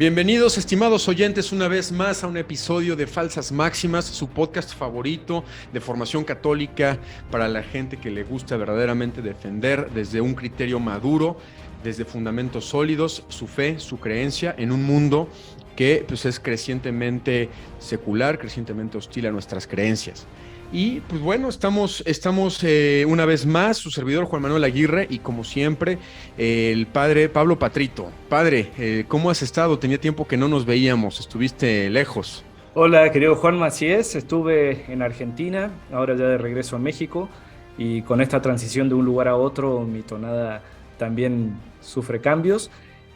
Bienvenidos, estimados oyentes, una vez más a un episodio de Falsas Máximas, su podcast favorito de formación católica para la gente que le gusta verdaderamente defender desde un criterio maduro, desde fundamentos sólidos, su fe, su creencia en un mundo que pues, es crecientemente secular, crecientemente hostil a nuestras creencias. Y pues bueno, estamos una vez más, su servidor Juan Manuel Aguirre y como siempre, el padre Pablo Patrito. Padre, ¿cómo has estado? Tenía tiempo que no nos veíamos, estuviste lejos. Hola, querido Juanma, así es, estuve en Argentina, ahora ya de regreso a México, y con esta transición de un lugar a otro, mi tonada también sufre cambios,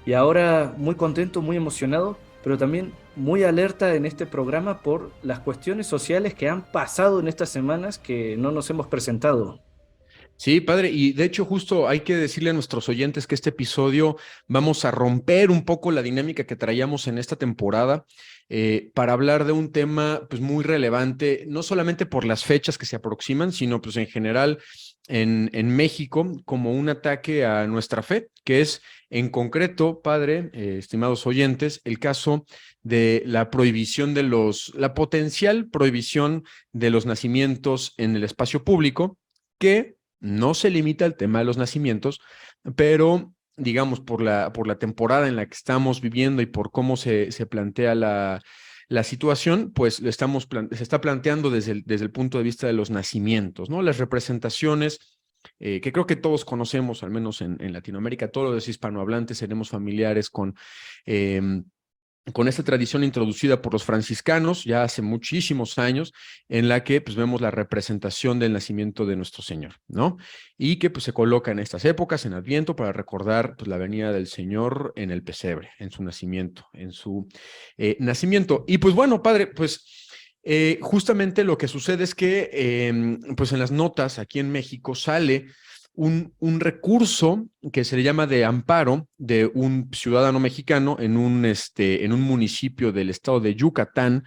y ahora muy contento, muy emocionado, pero también muy alerta en este programa por las cuestiones sociales que han pasado en estas semanas que no nos hemos presentado. Sí, padre, y de hecho justo hay que decirle a nuestros oyentes que este episodio vamos a romper un poco la dinámica que traíamos en esta temporada para hablar de un tema pues muy relevante, no solamente por las fechas que se aproximan, sino pues en general en México como un ataque a nuestra fe, que es en concreto, padre, estimados oyentes, el caso de la prohibición la potencial prohibición de los nacimientos en el espacio público, que no se limita al tema de los nacimientos, pero digamos, por la temporada en la que estamos viviendo y por cómo se plantea la situación, pues se está planteando desde el punto de vista de los nacimientos, ¿no? Las representaciones que creo que todos conocemos, al menos en Latinoamérica, todos los hispanohablantes seremos familiares eh, con esta tradición introducida por los franciscanos ya hace muchísimos años, en la que pues vemos la representación del nacimiento de nuestro Señor, ¿no? Y que pues se coloca en estas épocas, en Adviento, para recordar pues la venida del Señor en el pesebre, en su nacimiento, nacimiento. Y pues bueno, padre, pues justamente lo que sucede es que pues en las notas aquí en México sale un recurso que se le llama de amparo de un ciudadano mexicano en un municipio del estado de Yucatán,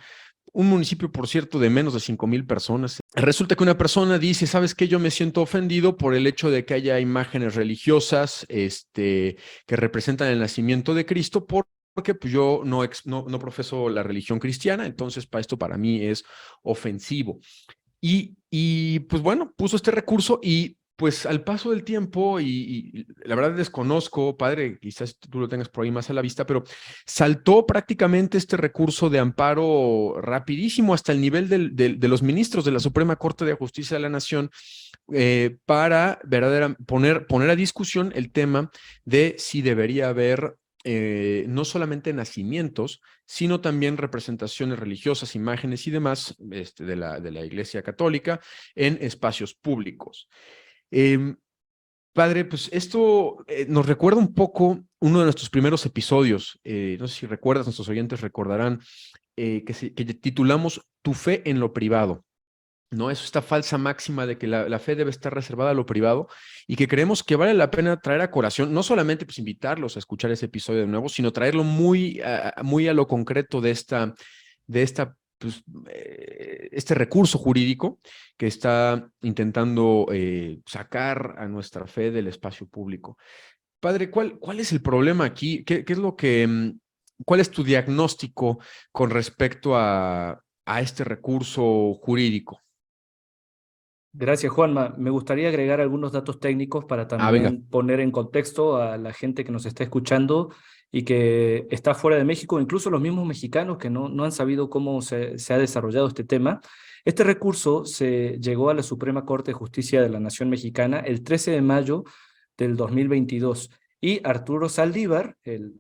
un municipio, por cierto, de menos de 5,000 personas. Resulta que una persona dice, ¿sabes qué? Yo me siento ofendido por el hecho de que haya imágenes religiosas que representan el nacimiento de Cristo, porque pues, yo no profeso la religión cristiana, entonces esto para mí es ofensivo. Pues bueno, puso este recurso y pues al paso del tiempo, y la verdad desconozco, padre, quizás tú lo tengas por ahí más a la vista, pero saltó prácticamente este recurso de amparo rapidísimo hasta el nivel de los ministros de la Suprema Corte de Justicia de la Nación para poner a discusión el tema de si debería haber no solamente nacimientos, sino también representaciones religiosas, imágenes y demás de la Iglesia Católica en espacios públicos. Eh, Padre, pues esto nos recuerda un poco uno de nuestros primeros episodios. No sé si recuerdas, nuestros oyentes recordarán que titulamos Tu fe en lo privado. ¿No? Es esta falsa máxima de que la fe debe estar reservada a lo privado y que creemos que vale la pena traer a colación, no solamente pues invitarlos a escuchar ese episodio de nuevo, sino traerlo muy a lo concreto este recurso jurídico que está intentando sacar a nuestra fe del espacio público. Padre, ¿cuál es el problema aquí? ¿Qué es cuál es tu diagnóstico con respecto a este recurso jurídico? Gracias, Juanma. Me gustaría agregar algunos datos técnicos para Ah, venga. también poner en contexto a la gente que nos está escuchando y que está fuera de México, incluso los mismos mexicanos que no han sabido cómo se ha desarrollado este tema. Este recurso se llegó a la Suprema Corte de Justicia de la Nación Mexicana el 13 de mayo del 2022 y Arturo Saldívar, el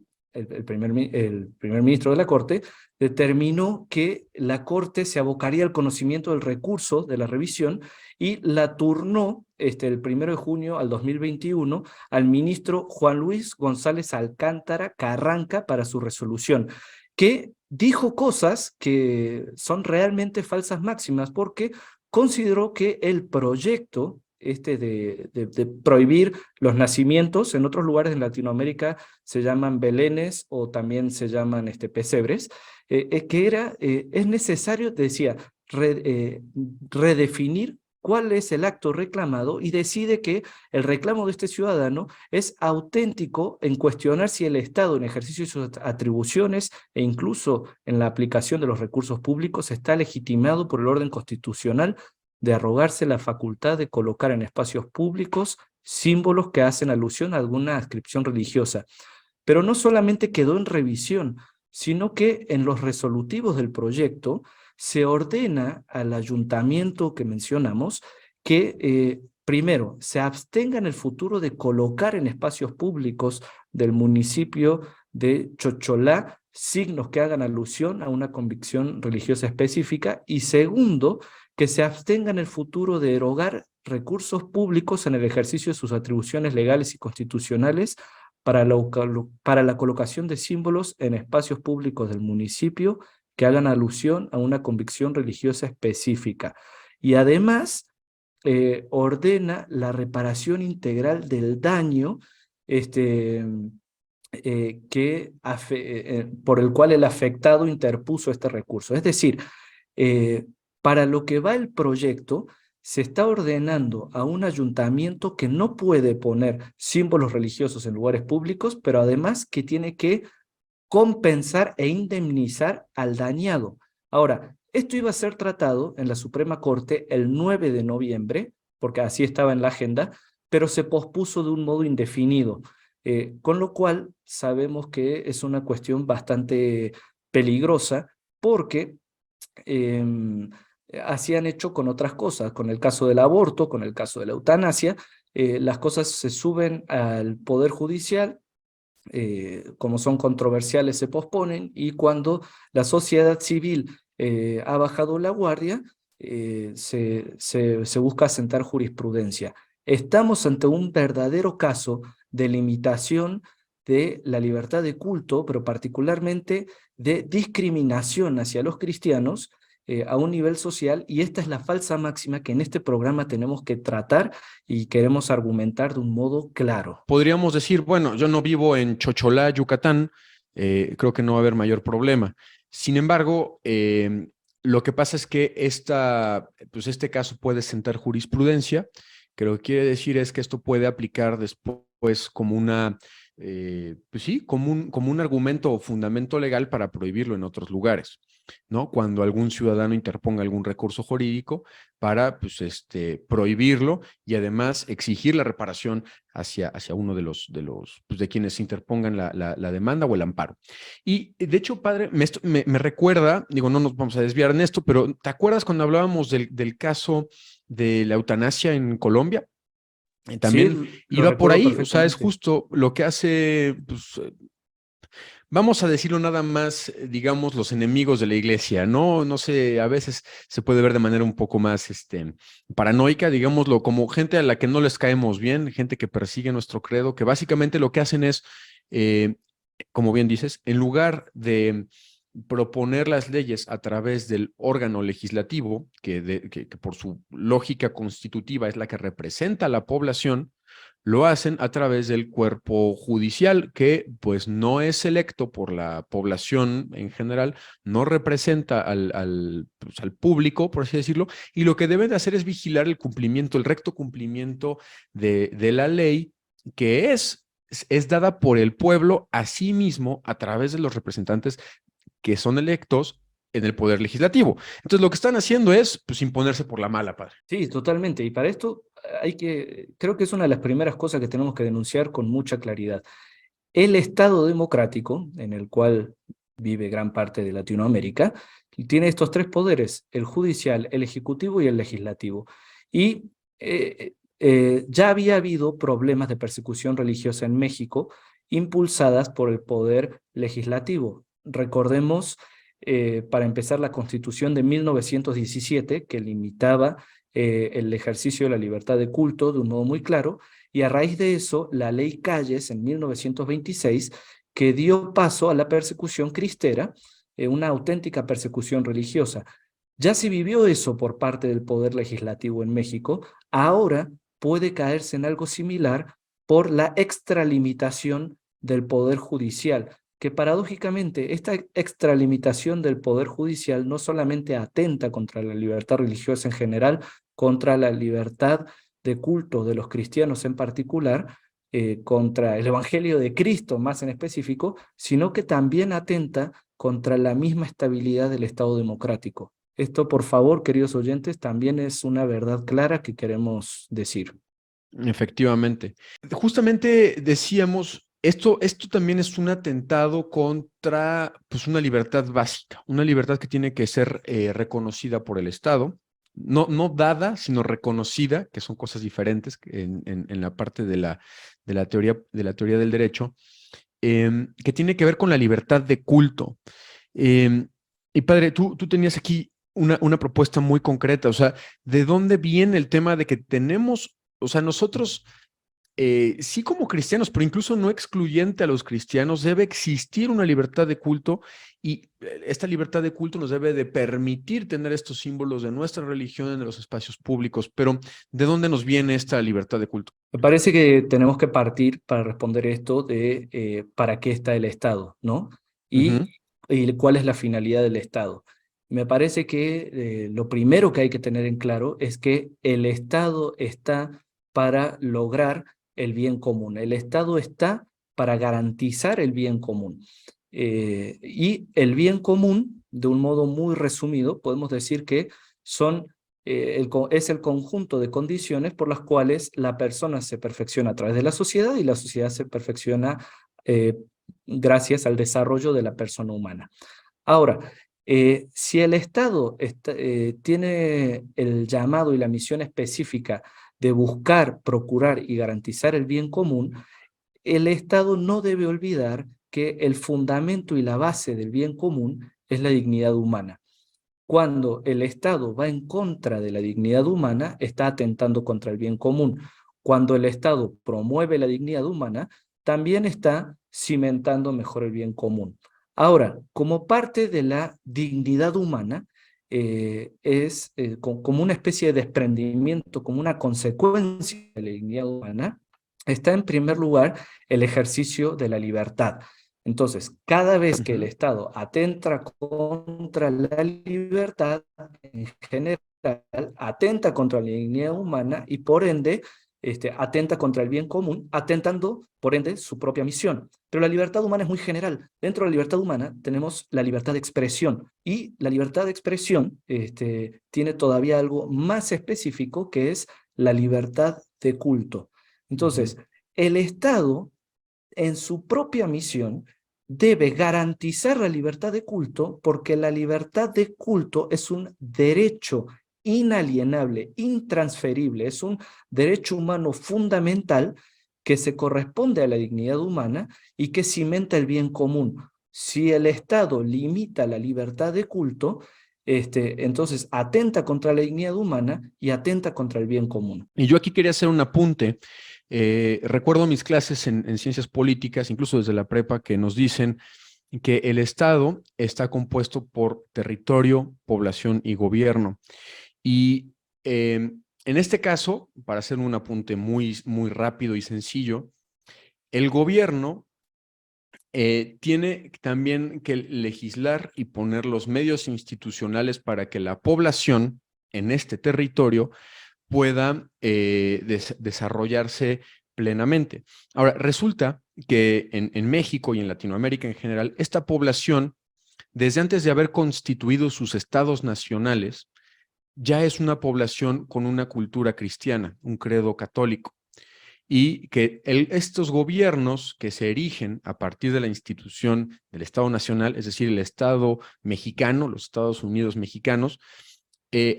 primer ministro de la Corte, determinó que la Corte se abocaría al conocimiento del recurso de la revisión y la turnó el 1 de junio al 2021 al ministro Juan Luis González Alcántara Carranca para su resolución, que dijo cosas que son realmente falsas máximas porque consideró que el proyecto de prohibir los nacimientos en otros lugares de Latinoamérica se llaman belenes o también se llaman pesebres, es necesario, decía, redefinir cuál es el acto reclamado y decide que el reclamo de este ciudadano es auténtico en cuestionar si el Estado, en ejercicio de sus atribuciones e incluso en la aplicación de los recursos públicos, está legitimado por el orden constitucional de arrogarse la facultad de colocar en espacios públicos símbolos que hacen alusión a alguna adscripción religiosa. Pero no solamente quedó en revisión, sino que en los resolutivos del proyecto se ordena al ayuntamiento que mencionamos que primero se abstenga en el futuro de colocar en espacios públicos del municipio de Chocholá signos que hagan alusión a una convicción religiosa específica, y segundo, que se abstenga en el futuro de erogar recursos públicos en el ejercicio de sus atribuciones legales y constitucionales para la colocación de símbolos en espacios públicos del municipio que hagan alusión a una convicción religiosa específica. Y además ordena la reparación integral del daño por el cual el afectado interpuso este recurso. Es decir, eh, para lo que va el proyecto, se está ordenando a un ayuntamiento que no puede poner símbolos religiosos en lugares públicos, pero además que tiene que compensar e indemnizar al dañado. Ahora, esto iba a ser tratado en la Suprema Corte el 9 de noviembre, porque así estaba en la agenda, pero se pospuso de un modo indefinido, con lo cual sabemos que es una cuestión bastante peligrosa, porque así han hecho con otras cosas, con el caso del aborto, con el caso de la eutanasia, las cosas se suben al Poder Judicial, como son controversiales se posponen, y cuando la sociedad civil ha bajado la guardia, se busca asentar jurisprudencia. Estamos ante un verdadero caso de limitación de la libertad de culto, pero particularmente de discriminación hacia los cristianos a un nivel social, y esta es la falsa máxima que en este programa tenemos que tratar y queremos argumentar de un modo claro. Podríamos decir, bueno, yo no vivo en Chocholá, Yucatán, creo que no va a haber mayor problema. Sin embargo, lo que pasa es que pues este caso puede sentar jurisprudencia, que lo que quiere decir es que esto puede aplicar después como pues sí, como un argumento o fundamento legal para prohibirlo en otros lugares, ¿no? Cuando algún ciudadano interponga algún recurso jurídico para, pues, prohibirlo y además exigir la reparación hacia uno pues, de quienes interpongan la demanda o el amparo. Y de hecho, padre, me recuerda, digo, no nos vamos a desviar en esto, pero ¿te acuerdas cuando hablábamos del caso de la eutanasia en Colombia? También Sí, lo iba por recuerdo ahí, o sea, es perfectamente. justo lo que hace, pues, vamos a decirlo nada más, digamos, los enemigos de la iglesia, ¿no? No sé, a veces se puede ver de manera un poco más, paranoica, digámoslo, como gente a la que no les caemos bien, gente que persigue nuestro credo, que básicamente lo que hacen es, eh, como bien dices, en lugar de proponer las leyes a través del órgano legislativo, que por su lógica constitutiva es la que representa a la población, lo hacen a través del cuerpo judicial, que pues no es electo por la población en general, no representa pues, al público, por así decirlo, y lo que deben de hacer es vigilar el cumplimiento, el recto cumplimiento de la ley, que es dada por el pueblo a sí mismo a través de los representantes que son electos en el poder legislativo. Entonces, lo que están haciendo es pues, imponerse por la mala, padre. Sí, totalmente. Y para esto creo que es una de las primeras cosas que tenemos que denunciar con mucha claridad. El Estado democrático, en el cual vive gran parte de Latinoamérica, tiene estos tres poderes: el judicial, el ejecutivo y el legislativo. Y ya había habido problemas de persecución religiosa en México impulsadas por el poder legislativo. Recordemos, para empezar, la Constitución de 1917, que limitaba el ejercicio de la libertad de culto de un modo muy claro, y a raíz de eso, la ley Calles en 1926, que dio paso a la persecución cristera, una auténtica persecución religiosa. Ya se vivió eso por parte del Poder Legislativo en México, ahora puede caerse en algo similar por la extralimitación del Poder Judicial, que paradójicamente esta extralimitación del Poder Judicial no solamente atenta contra la libertad religiosa en general, contra la libertad de culto de los cristianos en particular, contra el Evangelio de Cristo más en específico, sino que también atenta contra la misma estabilidad del Estado democrático. Esto, por favor, queridos oyentes, también es una verdad clara que queremos decir. Efectivamente. Justamente decíamos, esto también es un atentado contra pues, una libertad básica, una libertad que tiene que ser reconocida por el Estado, no dada, sino reconocida, que son cosas diferentes en la parte de la teoría del derecho, que tiene que ver con la libertad de culto. Eh, y padre, tú tenías aquí una propuesta muy concreta, o sea, ¿de dónde viene el tema de que tenemos, o sea, nosotros, sí como cristianos, pero incluso no excluyente a los cristianos, debe existir una libertad de culto y esta libertad de culto nos debe de permitir tener estos símbolos de nuestra religión en los espacios públicos, pero ¿de dónde nos viene esta libertad de culto? Me parece que tenemos que partir para responder esto de para qué está el Estado, ¿no? Y, Ujú. y cuál es la finalidad del Estado. Me parece que lo primero que hay que tener en claro es que el Estado está para lograr el bien común. El Estado está para garantizar el bien común. Y el bien común, de un modo muy resumido, podemos decir que son es el conjunto de condiciones por las cuales la persona se perfecciona a través de la sociedad y la sociedad se perfecciona eh, gracias al desarrollo de la persona humana. Ahora, si el Estado tiene el llamado y la misión específica de buscar, procurar y garantizar el bien común, el Estado no debe olvidar que el fundamento y la base del bien común es la dignidad humana. Cuando el Estado va en contra de la dignidad humana, está atentando contra el bien común. Cuando el Estado promueve la dignidad humana, también está cimentando mejor el bien común. Ahora, como parte de la dignidad humana, como una especie de desprendimiento, como una consecuencia de la dignidad humana, está en primer lugar el ejercicio de la libertad. Entonces, cada vez que el Ujú. Estado atenta contra la libertad en general, atenta contra la dignidad humana y por ende atenta contra el bien común, atentando por ende su propia misión. Pero la libertad humana es muy general. Dentro de la libertad humana tenemos la libertad de expresión y la libertad de expresión tiene todavía algo más específico que es la libertad de culto. Ujú. Entonces, el Estado en su propia misión debe garantizar la libertad de culto porque la libertad de culto es un derecho inalienable, intransferible, es un derecho humano fundamental que se corresponde a la dignidad humana y que cimenta el bien común. Si el Estado limita la libertad de culto, entonces atenta contra la dignidad humana y atenta contra el bien común. Y yo aquí quería hacer un apunte. Recuerdo mis clases en ciencias políticas, incluso desde la prepa, que nos dicen que el Estado está compuesto por territorio, población y gobierno. Y en este caso, para hacer un apunte muy rápido y sencillo, el gobierno tiene también que legislar y poner los medios institucionales para que la población en este territorio pueda desarrollarse plenamente. Ahora, resulta que en México y en Latinoamérica en general, esta población, desde antes de haber constituido sus estados nacionales, ya es una población con una cultura cristiana, un credo católico, y que estos gobiernos que se erigen a partir de la institución del Estado Nacional, es decir, el Estado mexicano, los Estados Unidos mexicanos,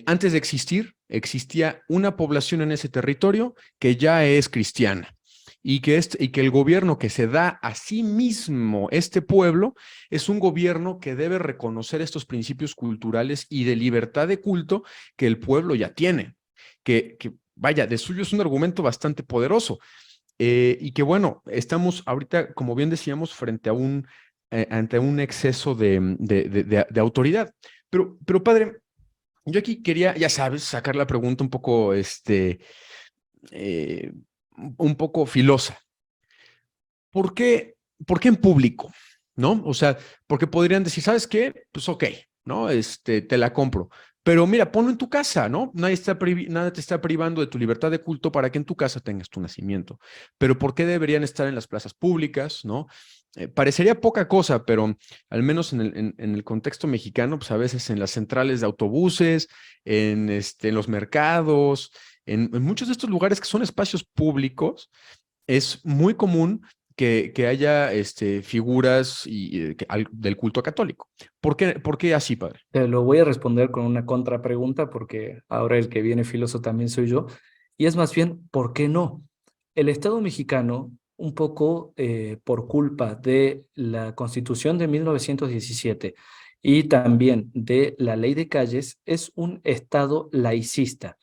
antes de existir, existía una población en ese territorio que ya es cristiana y que el gobierno que se da a sí mismo este pueblo es un gobierno que debe reconocer estos principios culturales y de libertad de culto que el pueblo ya tiene, que vaya, de suyo es un argumento bastante poderoso y que bueno, estamos ahorita, como bien decíamos, ante un exceso de autoridad. Pero padre, yo aquí quería, ya sabes, sacar la pregunta un poco, eh, un poco filosa. ¿Por qué, por qué en público? ¿No? O sea, porque podrían decir, ¿sabes qué? Pues ok, ¿no? Te la compro. Pero mira, ponlo en tu casa, ¿no? Nada te está privando de tu libertad de culto para que en tu casa tengas tu nacimiento. Pero ¿por qué deberían estar en las plazas públicas, ¿no? Parecería poca cosa, pero al menos en el contexto mexicano, pues a veces en las centrales de autobuses, en los mercados, en muchos de estos lugares que son espacios públicos, es muy común que haya figuras del culto católico. Por qué así, padre? Te lo voy a responder con una contrapregunta porque ahora el que viene filoso también soy yo. Y es más bien, ¿por qué no? El Estado mexicano, un poco por culpa de la Constitución de 1917 y también de la Ley de Calles, es un Estado laicista.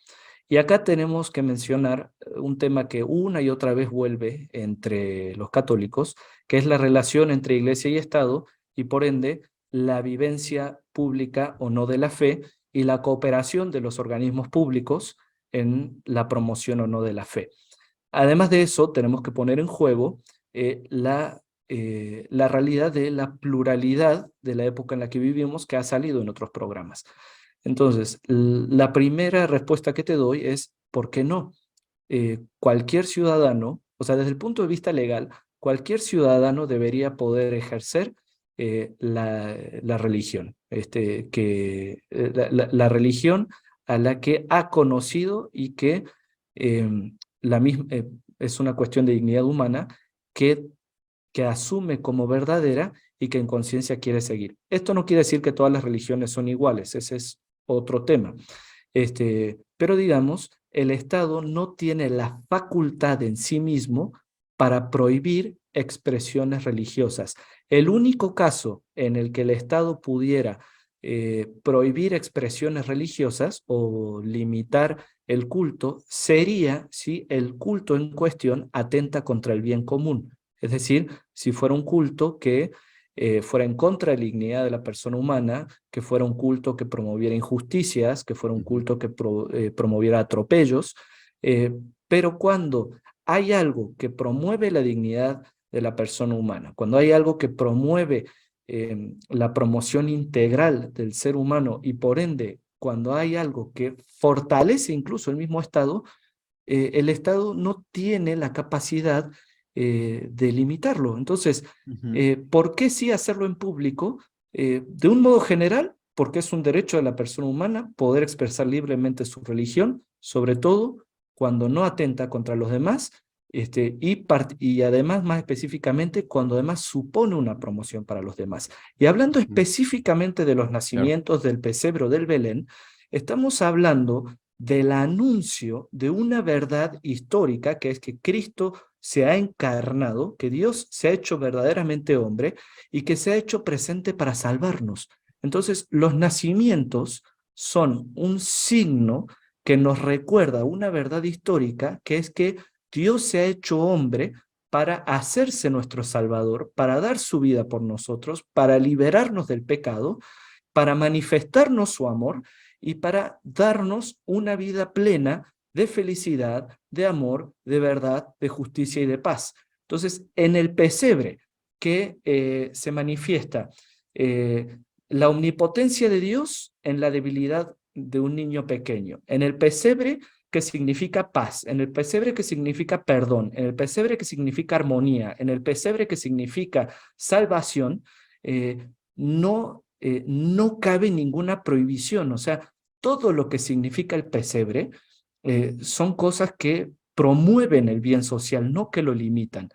Y acá tenemos que mencionar un tema que una y otra vez vuelve entre los católicos, que es la relación entre Iglesia y Estado y por ende la vivencia pública o no de la fe y la cooperación de los organismos públicos en la promoción o no de la fe. Además de eso, tenemos que poner en juego la realidad de la pluralidad de la época en la que vivimos que ha salido en otros programas. Entonces, la primera respuesta que te doy es, ¿por qué no? Cualquier ciudadano, o sea, desde el punto de vista legal, cualquier ciudadano debería poder ejercer la religión, la religión a la que ha conocido y que la misma, es una cuestión de dignidad humana que, que asume como verdadera y que en conciencia quiere seguir. Esto no quiere decir que todas las religiones son iguales, ese es otro tema. Pero digamos, el Estado no tiene la facultad en sí mismo para prohibir expresiones religiosas. El único caso en el que el Estado pudiera prohibir expresiones religiosas o limitar el culto sería si el culto en cuestión atenta contra el bien común. Es decir, si fuera un culto que fuera en contra de la dignidad de la persona humana, que fuera un culto que promoviera injusticias, que fuera un Ujú, culto que promoviera atropellos, eh, pero cuando hay algo que promueve la dignidad de la persona humana, cuando hay algo que promueve la promoción integral del ser humano y por ende, cuando hay algo que fortalece incluso el mismo Estado, el Estado no tiene la capacidad de limitarlo. Entonces, ujú, ¿por qué sí hacerlo en público? De un modo general, porque es un derecho de la persona humana poder expresar libremente su religión, sobre todo cuando no atenta contra los demás, y además, más específicamente, cuando además supone una promoción para los demás. Y hablando ujú, específicamente de los claro. nacimientos del pesebre o del Belén, estamos hablando del anuncio de una verdad histórica, que es que Cristo se ha encarnado, que Dios se ha hecho verdaderamente hombre y que se ha hecho presente para salvarnos. Entonces, los nacimientos son un signo que nos recuerda una verdad histórica, que es que Dios se ha hecho hombre para hacerse nuestro Salvador, para dar su vida por nosotros, para liberarnos del pecado, para manifestarnos su amor y para darnos una vida plena de felicidad, de amor, de verdad, de justicia y de paz. Entonces, en el pesebre que se manifiesta eh, la omnipotencia de Dios en la debilidad de un niño pequeño. En el pesebre que significa paz, en el pesebre que significa perdón, en el pesebre que significa armonía, en el pesebre que significa salvación, no cabe ninguna prohibición. O sea, todo lo que significa el pesebre son cosas que promueven el bien social, no que lo limitan.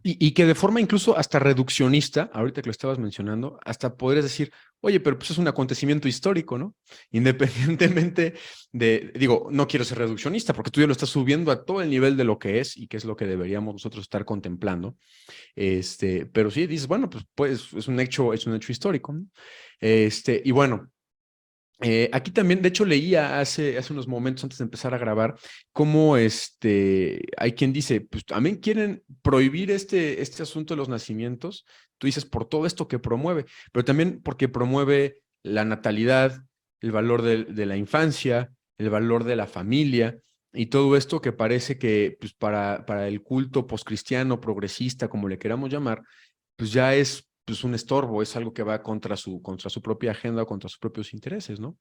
Y que de forma incluso hasta reduccionista, ahorita que lo estabas mencionando, hasta podrías decir, oye, pero pues es un acontecimiento histórico, ¿no? Independientemente digo, no quiero ser reduccionista porque tú ya lo estás subiendo a todo el nivel de lo que es y que es lo que deberíamos nosotros estar contemplando. Pero sí dices, bueno, pues es un hecho histórico, ¿no? Y bueno, aquí también, de hecho, leía hace unos momentos antes de empezar a grabar, cómo hay quien dice, pues también quieren prohibir este asunto de los nacimientos, tú dices, por todo esto que promueve, pero también porque promueve la natalidad, el valor de la infancia, el valor de la familia y todo esto que parece que pues, para el culto poscristiano, progresista, como le queramos llamar, pues ya es pues un estorbo, es algo que va contra su propia agenda o contra sus propios intereses, ¿no?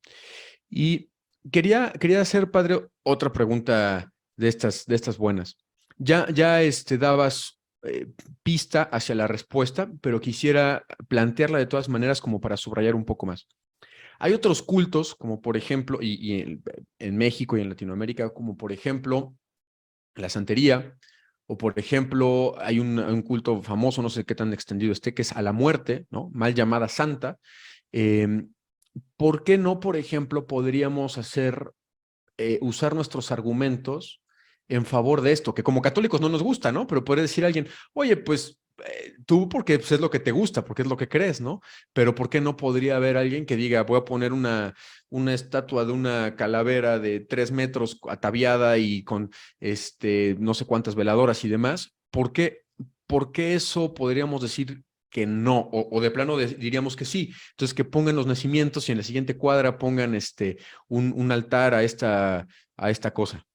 Y quería hacer, padre, otra pregunta de estas buenas. Ya dabas pista hacia la respuesta, pero quisiera plantearla de todas maneras como para subrayar un poco más. Hay otros cultos, como por ejemplo, en México y en Latinoamérica, como por ejemplo la santería, o por ejemplo, hay un culto famoso, no sé qué tan extendido esté, que es a la muerte, ¿no? Mal llamada santa. Eh, ¿Por qué no, por ejemplo, podríamos usar nuestros argumentos en favor de esto, que como católicos no nos gusta, ¿no? Pero puede decir alguien, oye, pues tú porque pues, es lo que te gusta, porque es lo que crees, ¿no? Pero ¿por qué no podría haber alguien que diga, voy a poner una estatua de una calavera de 3 metros ataviada y con no sé cuántas veladoras y demás? ¿Por qué eso podríamos decir que no? O de plano diríamos que sí. Entonces, que pongan los nacimientos y en la siguiente cuadra pongan un altar a esta cosa.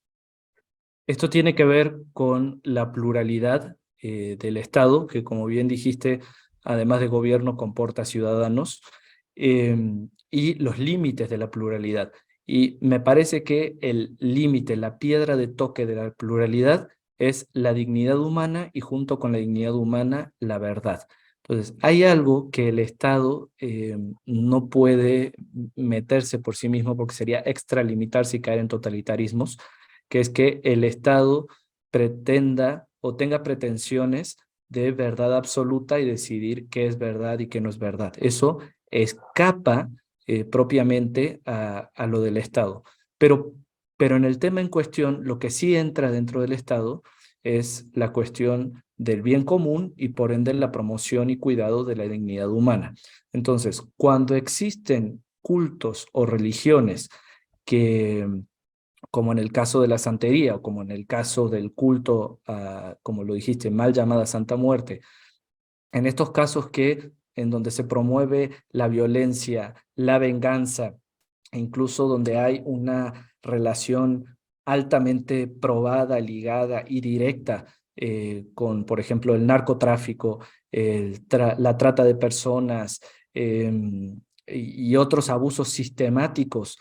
Esto tiene que ver con la pluralidad del Estado, que como bien dijiste, además de gobierno, comporta ciudadanos, eh, y los límites de la pluralidad. Y me parece que el límite, la piedra de toque de la pluralidad es la dignidad humana y junto con la dignidad humana, la verdad. Entonces, hay algo que el Estado no puede meterse por sí mismo porque sería extralimitarse y caer en totalitarismos, que es que el Estado pretenda o tenga pretensiones de verdad absoluta y decidir qué es verdad y qué no es verdad. Eso escapa propiamente a lo del Estado. Pero, pero en el tema en cuestión, lo que sí entra dentro del Estado es la cuestión del bien común y por ende la promoción y cuidado de la dignidad humana. Entonces, cuando existen cultos o religiones que como en el caso de la santería o como en el caso del culto, como lo dijiste, mal llamada Santa Muerte, en estos casos en donde se promueve la violencia, la venganza, e incluso donde hay una relación altamente probada, ligada y directa con, por ejemplo, el narcotráfico, la trata de personas y otros abusos sistemáticos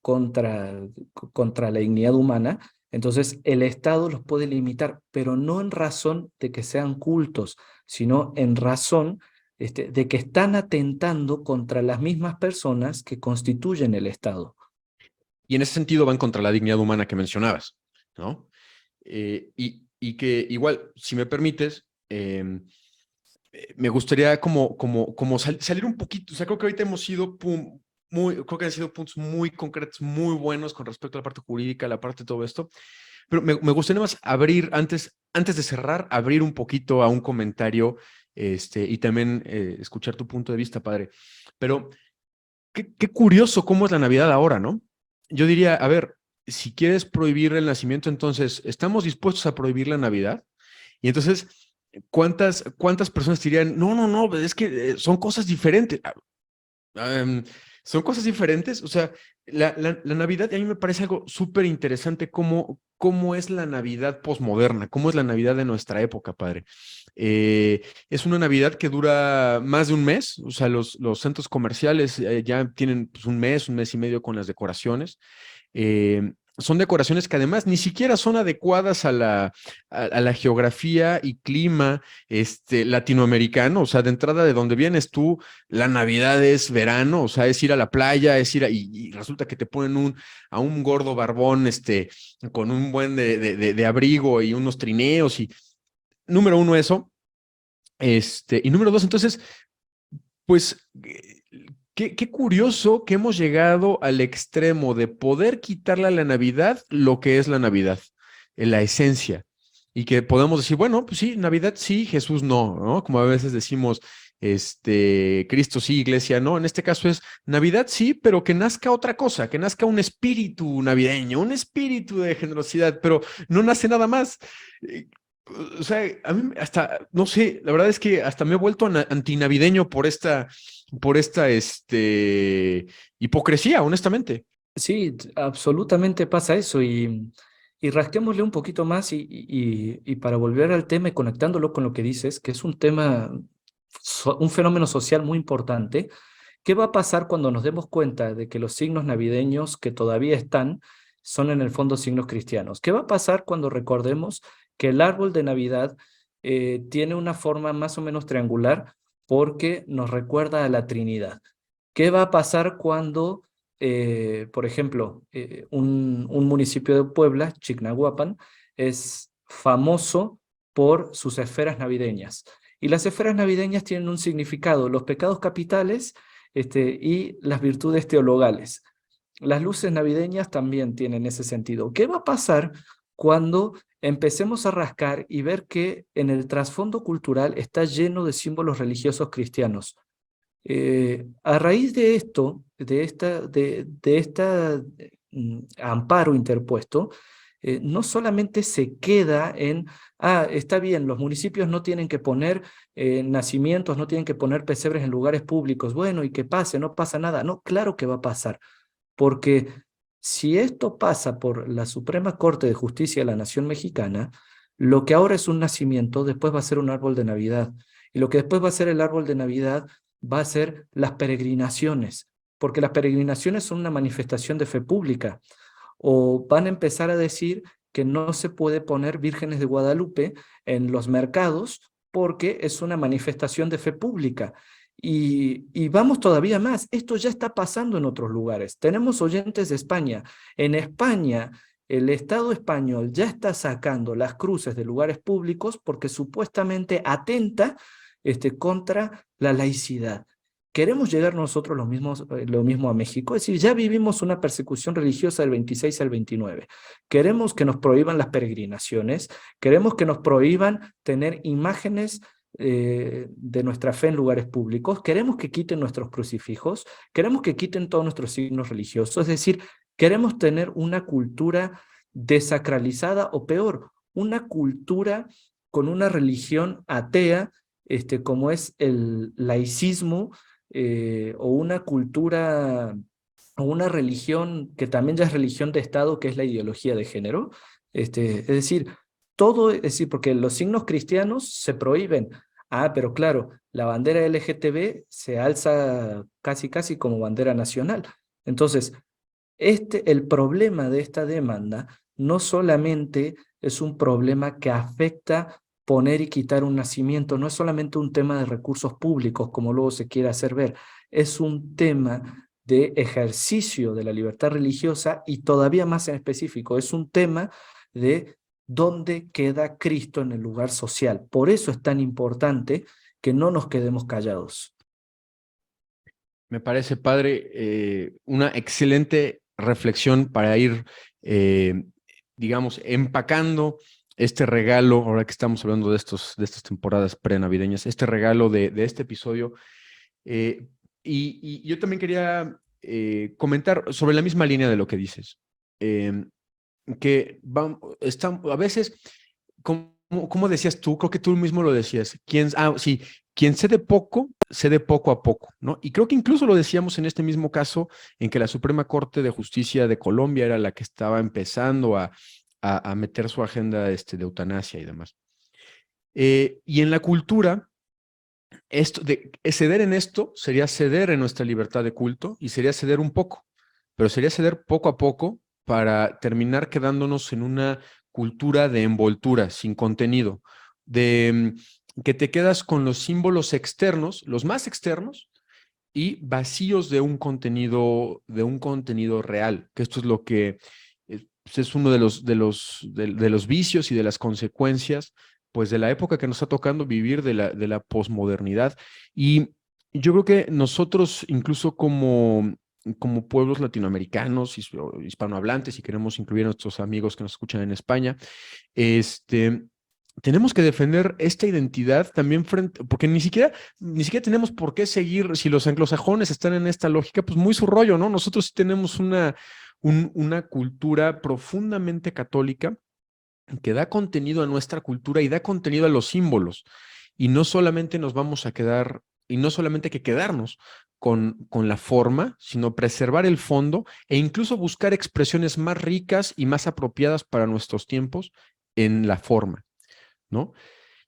contra la dignidad humana. Entonces, el Estado los puede limitar, pero no en razón de que sean cultos, sino en razón de que están atentando contra las mismas personas que constituyen el Estado. Y en ese sentido van contra la dignidad humana que mencionabas, ¿no? Y que igual, si me permites, me gustaría como salir un poquito, o sea, creo que ahorita hemos sido creo que han sido puntos muy concretos, muy buenos con respecto a la parte jurídica, la parte de todo esto, pero me gustaría más abrir, antes de cerrar, abrir un poquito a un comentario y también escuchar tu punto de vista, padre. Pero qué curioso cómo es la Navidad ahora, ¿no? Yo diría, a ver, si quieres prohibir el nacimiento, entonces, ¿estamos dispuestos a prohibir la Navidad? Y entonces, ¿cuántas personas dirían, no, no, no, es que son cosas diferentes? Em, Son cosas diferentes. O sea, la Navidad, y a mí me parece algo súper interesante cómo es la Navidad posmoderna, cómo es la Navidad de nuestra época, padre. Es una Navidad que dura más de un mes. O sea, los centros comerciales ya tienen pues, un mes y medio con las decoraciones. Son decoraciones que además ni siquiera son adecuadas a la geografía y clima latinoamericano. O sea, de entrada de donde vienes tú, la Navidad es verano, o sea, es ir a la playa, y resulta que te ponen a un gordo barbón con un buen de abrigo y unos trineos. Y número uno, eso. Y número dos, entonces, pues, qué curioso que hemos llegado al extremo de poder quitarle a la Navidad lo que es la Navidad, en la esencia. Y que podemos decir, bueno, pues sí, Navidad sí, Jesús no, ¿no? Como a veces decimos, Cristo sí, iglesia no. En este caso es Navidad sí, pero que nazca otra cosa, que nazca un espíritu navideño, un espíritu de generosidad, pero no nace nada más. Eh, o sea, a mí hasta, no sé, la verdad es que hasta me he vuelto antinavideño por esta hipocresía, honestamente. Sí, absolutamente pasa eso y rasquémosle un poquito más y para volver al tema y conectándolo con lo que dices, que es un tema un fenómeno social muy importante. ¿Qué va a pasar cuando nos demos cuenta de que los signos navideños que todavía están son en el fondo signos cristianos? ¿Qué va a pasar cuando recordemos que el árbol de Navidad tiene una forma más o menos triangular porque nos recuerda a la Trinidad? ¿Qué va a pasar cuando, por ejemplo, un municipio de Puebla, Chignahuapan, es famoso por sus esferas navideñas? Y las esferas navideñas tienen un significado: los pecados capitales y las virtudes teologales. Las luces navideñas también tienen ese sentido. ¿Qué va a pasar cuando empecemos a rascar y ver que en el trasfondo cultural está lleno de símbolos religiosos cristianos? A raíz de esto, de esta amparo interpuesto, no solamente se queda en, está bien, los municipios no tienen que poner nacimientos, no tienen que poner pesebres en lugares públicos, bueno, y que pase, no pasa nada. No, claro que va a pasar, porque si esto pasa por la Suprema Corte de Justicia de la Nación Mexicana, lo que ahora es un nacimiento, después va a ser un árbol de Navidad. Y lo que después va a ser el árbol de Navidad va a ser las peregrinaciones, porque las peregrinaciones son una manifestación de fe pública. O van a empezar a decir que no se puede poner vírgenes de Guadalupe en los mercados porque es una manifestación de fe pública. Y vamos todavía más, esto ya está pasando en otros lugares. Tenemos oyentes de España. En España, el Estado español ya está sacando las cruces de lugares públicos porque supuestamente atenta contra la laicidad. ¿Queremos llegar nosotros lo mismo a México? Es decir, ya vivimos una persecución religiosa del 26 al 29. Queremos que nos prohíban las peregrinaciones, queremos que nos prohíban tener imágenes de nuestra fe en lugares públicos, queremos que quiten nuestros crucifijos, queremos que quiten todos nuestros signos religiosos, es decir, queremos tener una cultura desacralizada o peor, una cultura con una religión atea, como es el laicismo, o una cultura o una religión que también ya es religión de Estado, que es la ideología de género. Es decir, todo, es decir, porque los signos cristianos se prohíben. Pero claro, la bandera LGTB se alza casi casi como bandera nacional. Entonces, el problema de esta demanda no solamente es un problema que afecta poner y quitar un nacimiento, no es solamente un tema de recursos públicos, como luego se quiere hacer ver, es un tema de ejercicio de la libertad religiosa y todavía más en específico, es un tema de dónde queda Cristo en el lugar social. Por eso es tan importante que no nos quedemos callados. Me parece, padre, una excelente reflexión para ir, digamos, empacando este regalo, ahora que estamos hablando de estas temporadas prenavideñas, este regalo de este episodio. Y yo también quería comentar sobre la misma línea de lo que dices, que a veces, como decías tú, creo que tú mismo lo decías, sí, quien cede poco a poco, ¿no? Y creo que incluso lo decíamos en este mismo caso, en que la Suprema Corte de Justicia de Colombia era la que estaba empezando a meter su agenda de eutanasia y demás. Y en la cultura, ceder en esto sería ceder en nuestra libertad de culto y sería ceder un poco, pero sería ceder poco a poco para terminar quedándonos en una cultura de envoltura, sin contenido, que te quedas con los símbolos externos, los más externos, y vacíos de un contenido real, que esto es lo que pues es uno de los vicios y de las consecuencias pues de la época que nos está tocando vivir de la posmodernidad. Y yo creo que nosotros, incluso como pueblos latinoamericanos, hispanohablantes, y queremos incluir a nuestros amigos que nos escuchan en España, tenemos que defender esta identidad también porque ni siquiera tenemos por qué seguir, si los anglosajones están en esta lógica, pues muy su rollo, ¿no? Nosotros sí tenemos una cultura profundamente católica que da contenido a nuestra cultura y da contenido a los símbolos. Y no solamente nos vamos a quedar, y no solamente hay que quedarnos con la forma, sino preservar el fondo e incluso buscar expresiones más ricas y más apropiadas para nuestros tiempos en la forma, ¿no?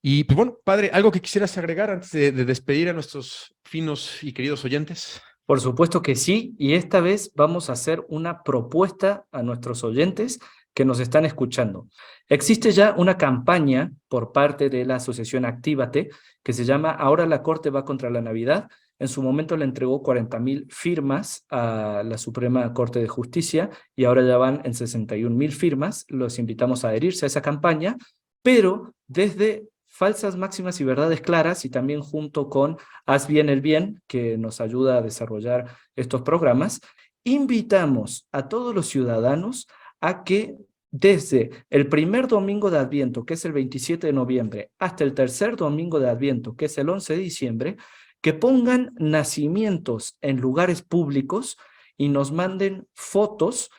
Y pues bueno, padre, ¿algo que quisieras agregar antes de despedir a nuestros finos y queridos oyentes? Por supuesto que sí, y esta vez vamos a hacer una propuesta a nuestros oyentes que nos están escuchando. Existe ya una campaña por parte de la Asociación Actívate que se llama Ahora la Corte va contra la Navidad. En su momento le entregó 40,000 firmas a la Suprema Corte de Justicia y ahora ya van en 61,000 firmas. Los invitamos a adherirse a esa campaña, pero desde Falsas Máximas y Verdades Claras y también junto con Haz Bien el Bien, que nos ayuda a desarrollar estos programas, invitamos a todos los ciudadanos a que desde el primer domingo de Adviento, que es el 27 de noviembre, hasta el tercer domingo de Adviento, que es el 11 de diciembre, que pongan nacimientos en lugares públicos y nos manden fotos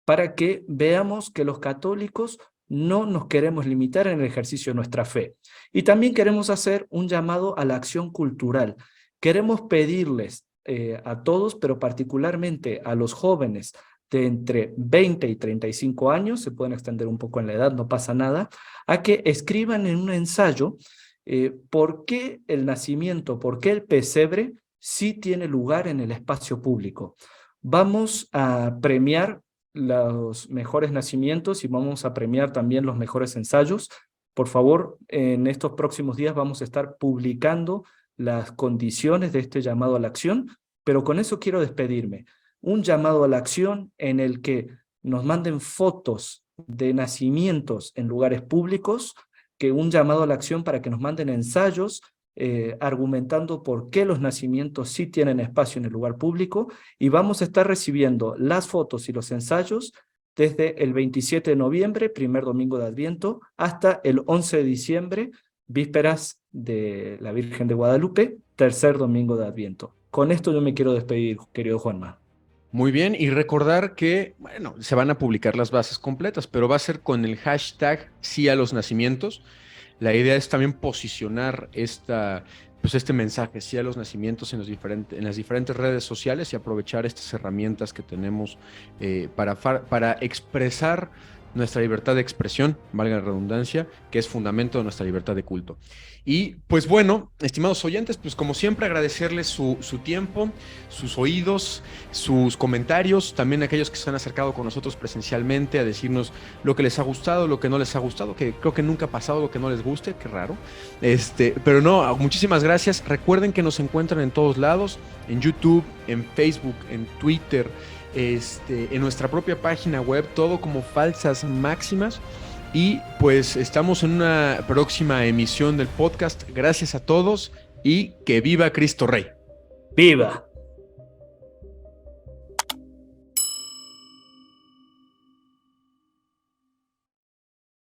para que veamos que los católicos no nos queremos limitar en el ejercicio de nuestra fe. Y también queremos hacer un llamado a la acción cultural. Queremos pedirles a todos, pero particularmente a los jóvenes de entre 20 y 35 años, se pueden extender un poco en la edad, no pasa nada, a que escriban en un ensayo por qué el nacimiento, por qué el pesebre sí tiene lugar en el espacio público. Vamos a premiar los mejores nacimientos y vamos a premiar también los mejores ensayos. Por favor, en estos próximos días vamos a estar publicando las condiciones de este llamado a la acción, pero con eso quiero despedirme. Un llamado a la acción en el que nos manden fotos de nacimientos en lugares públicos, que un llamado a la acción para que nos manden ensayos argumentando por qué los nacimientos sí tienen espacio en el lugar público, y vamos a estar recibiendo las fotos y los ensayos desde el 27 de noviembre, primer domingo de Adviento, hasta el 11 de diciembre, vísperas de la Virgen de Guadalupe, tercer domingo de Adviento. Con esto yo me quiero despedir, querido Juanma. Muy bien, y recordar que, bueno, se van a publicar las bases completas, pero va a ser con el hashtag sí a los nacimientos. La idea es también posicionar este mensaje, sí a los nacimientos en las diferentes redes sociales y aprovechar estas herramientas que tenemos para expresar nuestra libertad de expresión, valga la redundancia, que es fundamento de nuestra libertad de culto. Y pues bueno, estimados oyentes, pues como siempre agradecerles su tiempo, sus oídos, sus comentarios, también aquellos que se han acercado con nosotros presencialmente a decirnos lo que les ha gustado, lo que no les ha gustado, que creo que nunca ha pasado lo que no les guste, qué raro. Pero no, muchísimas gracias. Recuerden que nos encuentran en todos lados, en YouTube, en Facebook, en Twitter, en nuestra propia página web, todo como Falsas Máximas. Y pues estamos en una próxima emisión del podcast. Gracias a todos y que viva Cristo Rey. ¡Viva!